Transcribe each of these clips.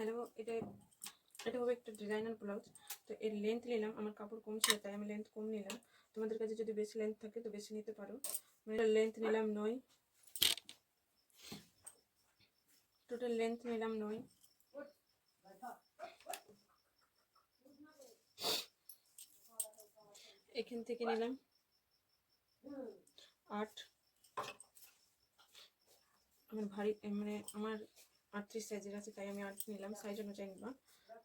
Hello, এটা হবে একটা ডিজাইনার ব্লাউজ। তো এর লেন্থ নিলাম, আমার কাপড় কম ছিল তাই আমি লেন্থ কম নিলাম। তোমাদের কাছে যদি বেশি লেন্থ থাকে তো বেশি নিতে পারো। লেন্থ নিলাম 9, টোটাল লেন্থ নিলাম 9। এখান থেকে নিলাম 8। আমার ভারী আমার 38 সাইজের আছে তাই আমি 8 নিলাম, সাইজ অনুযায়ী নিলাম।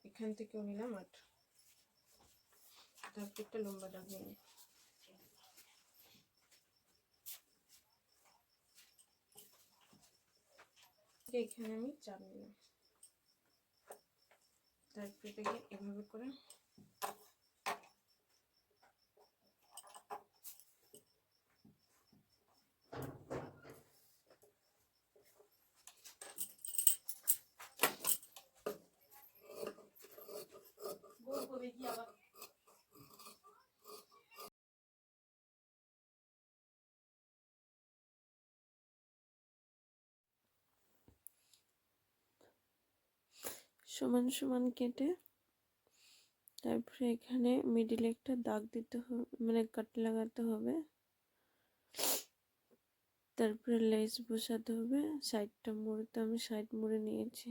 এখান থেকেও নিলাম 8। তারপর একটা লম্বা দাগ নিয়ে এখানে আমি 4 নিলাম। তারপর এটাকে এভাবে করে সমান সমান কেটে তারপরে এখানে মিডিলে একটা দাগ দিতে হবে, মানে কাট লাগাতে হবে। তারপরে লেস বসাতে হবে। সাইডটা মুড়তে আমি সাইড মুড়ে নিয়েছি।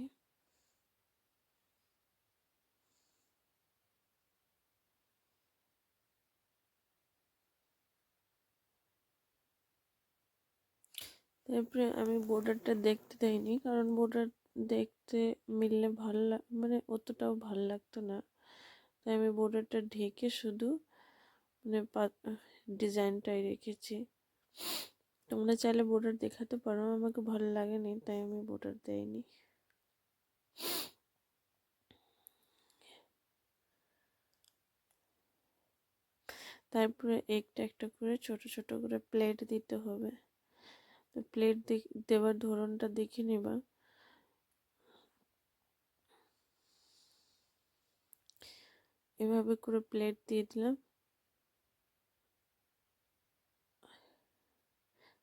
তারপরে আমি বর্ডারটা দেখতে দেইনি, কারণ বর্ডার দেখতে মিললে মানে অতটাও ভাল লাগতো না। তাই আমি বর্ডারটা ঢেকে শুধু মানে ডিজাইনটাই রেখেছি। তোমরা চাইলে বর্ডার দেখাতে পারো, আমাকে ভালো লাগেনি তাই আমি বর্ডার দেইনি। তারপরে একটা একটা করে ছোট ছোট করে প্লেট দিতে হবে। তো প্লেট দেওয়ার ধরনটা দেখে নিবা। এভাবে করে প্লেট দিয়ে দিলাম।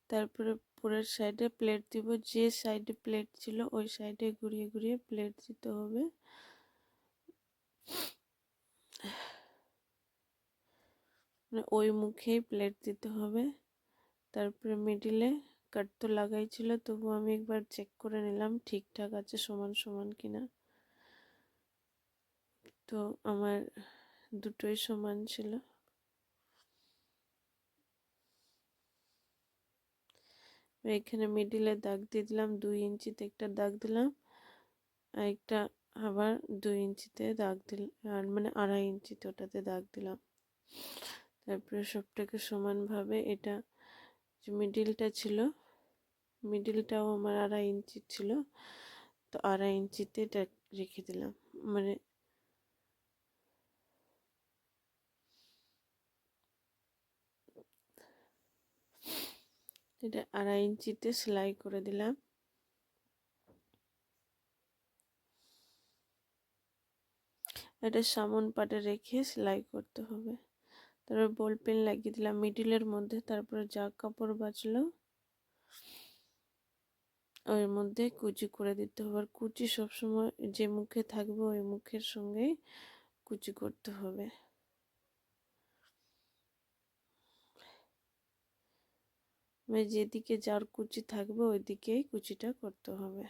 তারপরে পরের সাইডে প্লেট দিব, যে সাইডে প্লেট ছিল ওই সাইডে ঘুরিয়ে ঘুরিয়ে প্লেট দিতে হবে। মানে ওই মুখেই প্লেট দিতে হবে। তারপরে মিডিলে কাট তো লাগাই ছিল, তবু আমি একবার চেক করে নিলাম ঠিকঠাক আছে, সমান সমান কিনা। তো আমার দুটোই সমান ছিল। এখানে মিডিলে দাগ দিয়ে দিলাম, 2 ইঞ্চিতে একটা দাগ দিলাম, আর একটা আবার 2 ইঞ্চিতে দাগ দিলাম, আর মানে 2.5 ইঞ্চিতে ওটাতে দাগ দিলাম। তারপরে সবটাকে সমানভাবে, এটা যে মিডিলটা ছিল, মিডিলটাও আমার 2.5 ইঞ্চি ছিল, তো 2.5 ইঞ্চিতে এটা রেখে দিলাম। মানে এটা 2.5 ইঞ্চিতে সেলাই করে দিলাম। এটা সামন পাটে রেখে সেলাই করতে হবে। তারপর বল পেন লাগিয়ে দিলাম মিডিলের মধ্যে। তারপরে যা কাপড় বাঁচলো ওর মধ্যে কুচি করে দিতে হবে। আর কুচি সবসময় যে মুখে থাকবে ওই মুখের সঙ্গেই কুচি করতে হবে। মানে যেদিকে যার কুচি থাকবে ওই দিকেই কুচিটা করতে হবে।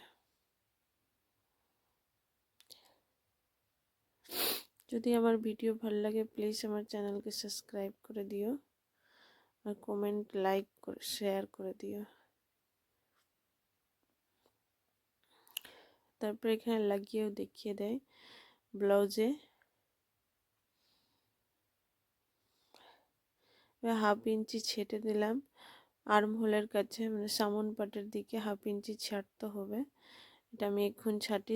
যদি আমার ভিডিও ভালো লাগে প্লিজ আমার চ্যানেলকে সাবস্ক্রাইব করে দিও, আর কমেন্ট লাইক করে শেয়ার করে দিও। তারপর এখানে লাগিয়েও দেখিয়ে দেয় ব্লাউজে। 1/2 ইঞ্চি ছেটে দিলাম আর্ম হোলের কাছে, মানে সামন পাটের দিকে 1/2 ইঞ্চি ছাড়তে হবে। এটা আমি এখন ছাটি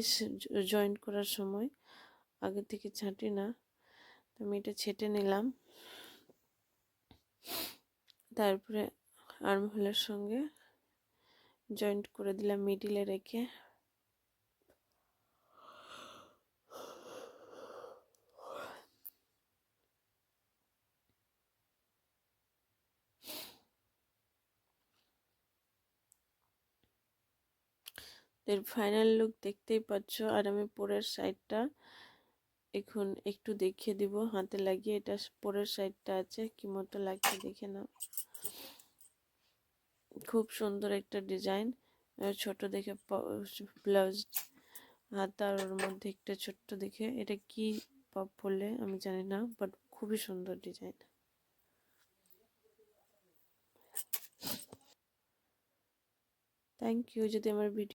জয়েন্ট করার সময়, আগে থেকে ছাটি না। তো আমি এটা ছেটে নিলাম। তারপরে আর্ম হোলের সঙ্গে জয়েন্ট করে দিলাম মিডিলে রেখে। এর ফাইনাল লুক দেখতেই পাচ্ছ। আর আমি পরের সাইডটা এখন একটু দেখিয়ে দিব হাতে লাগিয়ে। এটা পরের সাইডটা আছে, কি মতো লাগছে দেখে নাও। খুব সুন্দর একটা ডিজাইন, ছোট দেখে ব্লাউজ হাত, আর ওর মধ্যে একটা ছোট্ট দেখে, এটা কি পপ বললে আমি জানি না, বাট খুবই সুন্দর ডিজাইন। Thank you. যদি আমার ভিডিও